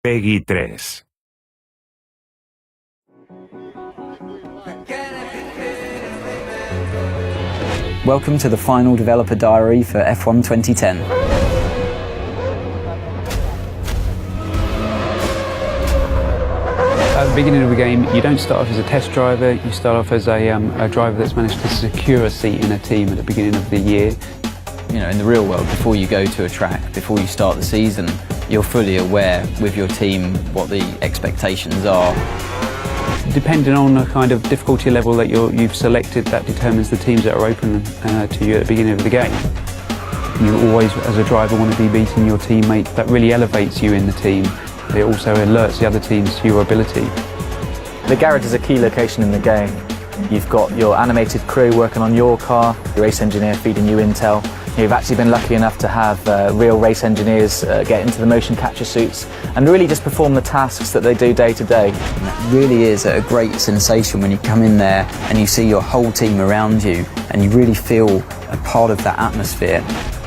P.E.G.I 3. Welcome to the final developer diary for F1 2010. At the beginning of the game, you don't start off as a test driver, you start off as a driver that's managed to secure a seat in a team at the beginning of the year. You know, in the real world, before you go to a track, before you start the season, you're fully aware with your team what the expectations are. Depending on the kind of difficulty level that you've selected, that determines the teams that are open to you at the beginning of the game. You always, as a driver, want to be beating your teammate. That really elevates you in the team. It also alerts the other teams to your ability. The garage is a key location in the game. You've got your animated crew working on your car, your race engineer feeding you intel. You've actually been lucky enough to have real race engineers get into the motion capture suits and really just perform the tasks that they do day to day. And it really is a great sensation when you come in there and you see your whole team around you and you really feel a part of that atmosphere.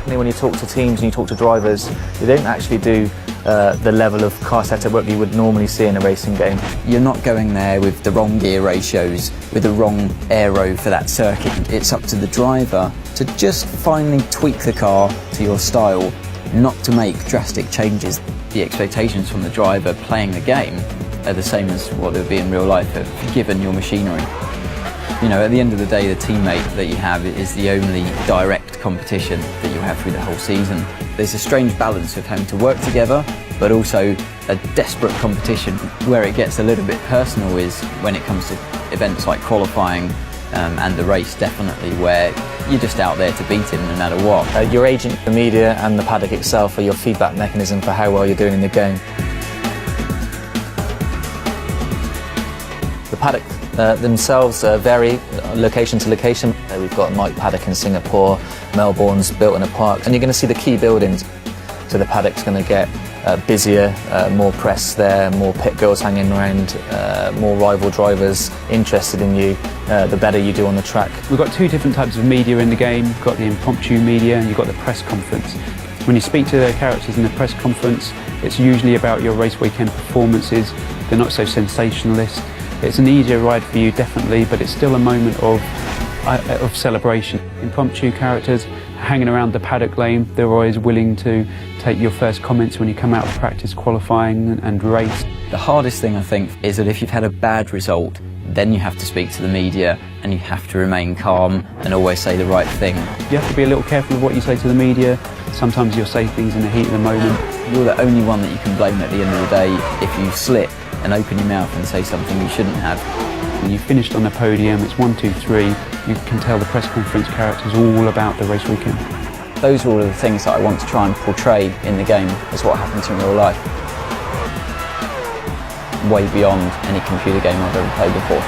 When you talk to teams and you talk to drivers, they don't actually do the level of car setup work you would normally see in a racing game. You're not going there with the wrong gear ratios, with the wrong aero for that circuit. It's up to the driver to just finally tweak the car to your style, not to make drastic changes. The expectations from the driver playing the game are the same as what it would be in real life, given your machinery. You know, at the end of the day, the teammate that you have is the only direct competition that you have through the whole season. There's a strange balance of having to work together, but also a desperate competition. Where it gets a little bit personal is when it comes to events like qualifying and the race, definitely, where you're just out there to beat him no matter what. Your agent, the media and the paddock itself are your feedback mechanism for how well you're doing in the game. The paddock themselves vary location to location. We've got Mike Paddock in Singapore, Melbourne's built in a park, and you're going to see the key buildings. So the paddock's going to get busier, more press there, more pit girls hanging around, more rival drivers interested in you, the better you do on the track. We've got two different types of media in the game. You've got the impromptu media and you've got the press conference. When you speak to the characters in the press conference, it's usually about your race weekend performances. They're not so sensationalist. It's an easier ride for you, definitely, but it's still a moment of celebration. Impromptu characters hanging around the paddock lane, they're always willing to take your first comments when you come out of practice, qualifying and race. The hardest thing, I think, is that if you've had a bad result, then you have to speak to the media and you have to remain calm and always say the right thing. You have to be a little careful of what you say to the media. Sometimes you'll say things in the heat of the moment. You're the only one that you can blame at the end of the day if you slip and open your mouth and say something you shouldn't have. When you finished on the podium, it's 1, 2, 3, you can tell the press conference characters all about the race weekend. Those are all of the things that I want to try and portray in the game as what happens in real life. Way beyond any computer game I've ever played before.